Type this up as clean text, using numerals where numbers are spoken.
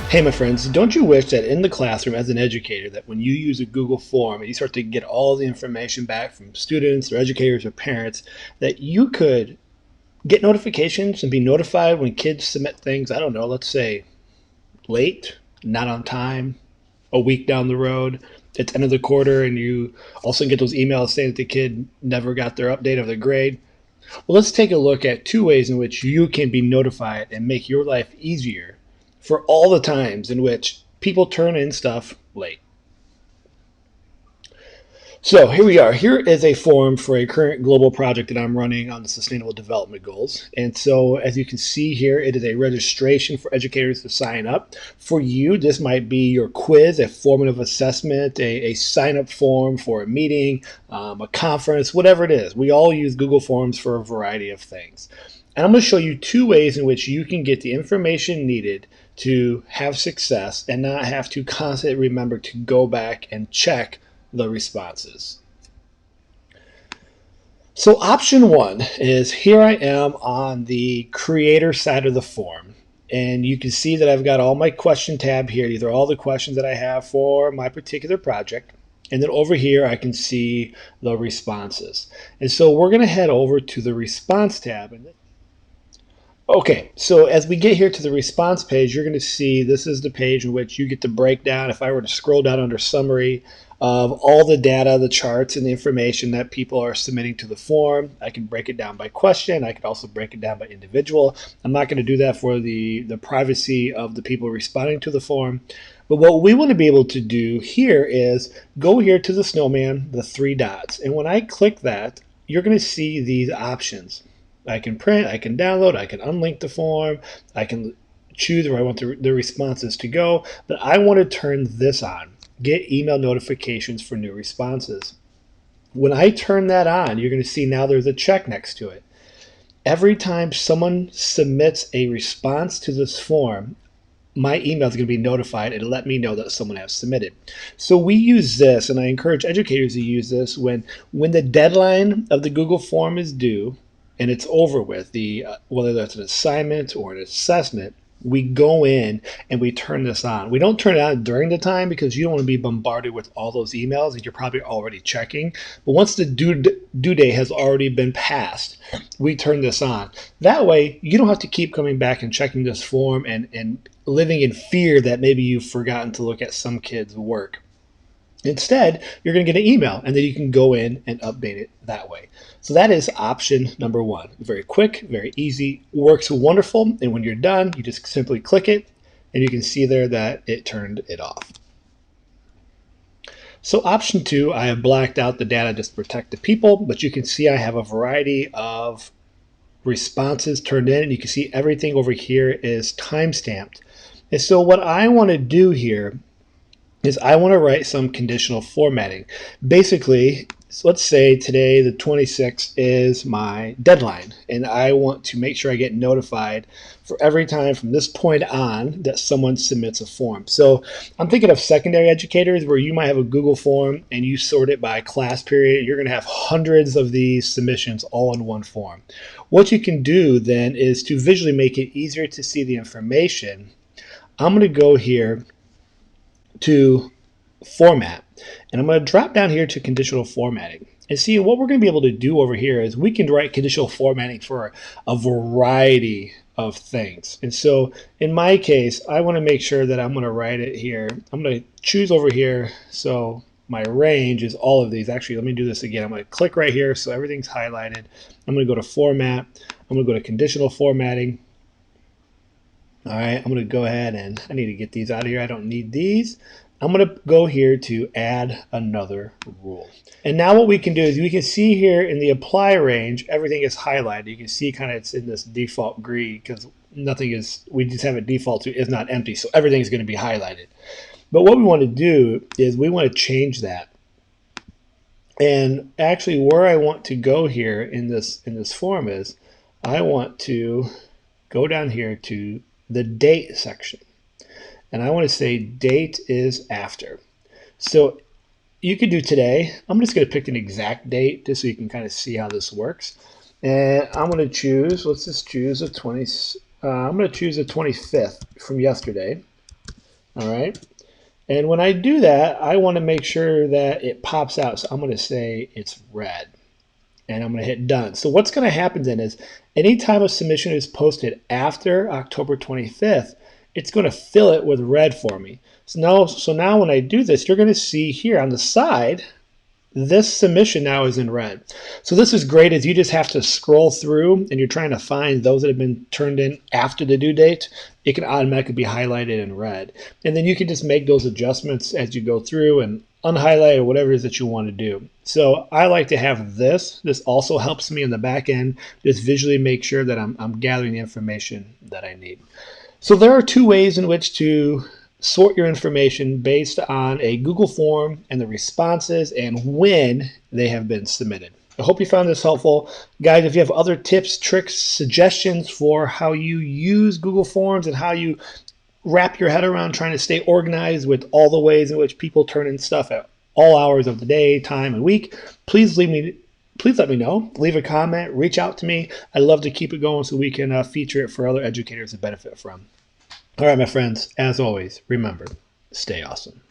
Hey, my friends, don't you wish that in the classroom as an educator, that when you use a Google form and you start to get all the information back from students or educators or parents, that you could get notifications and be notified when kids submit things, I don't know, let's say late, not on time, a week down the road, it's end of the quarter, and you also get those emails saying that the kid never got their update of their grade. Well, let's take a look at two ways in which you can be notified and make your life easier for all the times in which people turn in stuff late. So here we are. Here is a form for a current global project that I'm running on the Sustainable Development Goals. And so as you can see here, it is a registration for educators to sign up. For you, this might be your quiz, a formative assessment, a sign-up form for a meeting, a conference, whatever it is. We all use Google Forms for a variety of things. And I'm going to show you two ways in which you can get the information needed to have success and not have to constantly remember to go back and check the responses. So option one is here I am on the creator side of the form. And you can see that I've got all my question tab here. These are all the questions that I have for my particular project. And then over here, I can see the responses. And so we're going to head over to the response tab. Okay, so as we get here to the response page, you're going to see this is the page in which you get the breakdown. If I were to scroll down under summary of all the data, the charts, and the information that people are submitting to the form, I can break it down by question. I can also break it down by individual. I'm not going to do that for the privacy of the people responding to the form. But what we want to be able to do here is go here to the snowman, the three dots. And when I click that, you're going to see these options. I can print, I can download, I can unlink the form, I can choose where I want the responses to go, but I want to turn this on, get email notifications for new responses. When I turn that on, you're going to see now there's a check next to it. Every time someone submits a response to this form, my email is going to be notified. It'll let me know that someone has submitted. So we use this, and I encourage educators to use this when the deadline of the Google form is due, and it's over with, whether that's an assignment or an assessment, we go in and we turn this on. We don't turn it on during the time because you don't want to be bombarded with all those emails that you're probably already checking. But once the due date has already been passed, we turn this on. That way, you don't have to keep coming back and checking this form and living in fear that maybe you've forgotten to look at some kid's work. Instead, you're going to get an email, and then you can go in and update it that way. So that is option number one. Very quick, very easy, works wonderful. And when you're done, you just simply click it, and you can see there that it turned it off. So option two, I have blacked out the data just to protect the people, but you can see I have a variety of responses turned in, and you can see everything over here is time-stamped. And so what I want to do here is I want to write some conditional formatting. Basically, so let's say today the 26th is my deadline, and I want to make sure I get notified for every time from this point on that someone submits a form. So I'm thinking of secondary educators where you might have a Google form and you sort it by class period. You're going to have hundreds of these submissions all in one form. What you can do then is to visually make it easier to see the information. I'm going to go here to format, and I'm going to drop down here to conditional formatting. And see, what we're going to be able to do over here is we can write conditional formatting for a variety of things. And so in my case, I want to make sure that I'm going to write it here. I'm going to choose over here. So my range is all of these. Actually, let me do this again. I'm going to click right here so everything's highlighted. I'm going to go to format. I'm going to go to conditional formatting. All right, I'm going to go ahead and I need to get these out of here. I don't need these. I'm going to go here to add another rule. And now what we can do is we can see here in the apply range, everything is highlighted. You can see kind of it's in this default green because nothing is, we just have it default to is not empty. So everything is going to be highlighted. But what we want to do is we want to change that. And actually where I want to go here in this form is I want to go down here to the date section. And I want to say date is after. So you could do today. I'm just going to pick an exact date just so you can kind of see how this works. And I'm going to choose, let's just choose the 20, I'm going to choose the 25th from yesterday. All right. And when I do that, I want to make sure that it pops out. So I'm going to say it's red. And I'm going to hit done. So what's going to happen then is anytime a submission is posted after October 25th, it's going to fill it with red for me. So now when I do this, you're going to see here on the side, this submission now is in red. So this is great as you just have to scroll through and you're trying to find those that have been turned in after the due date. It can automatically be highlighted in red. And then you can just make those adjustments as you go through and unhighlight or whatever it is that you want to do. So I like to have this. This also helps me in the back end just visually make sure that I'm gathering the information that I need. So there are two ways in which to sort your information based on a Google form and the responses and when they have been submitted. I hope you found this helpful. Guys, if you have other tips, tricks, suggestions for how you use Google Forms and how you wrap your head around trying to stay organized with all the ways in which people turn in stuff at all hours of the day, time, and week, please let me know. Leave a comment, reach out to me. I'd love to keep it going so we can feature it for other educators to benefit from. All right, my friends, as always, remember, stay awesome.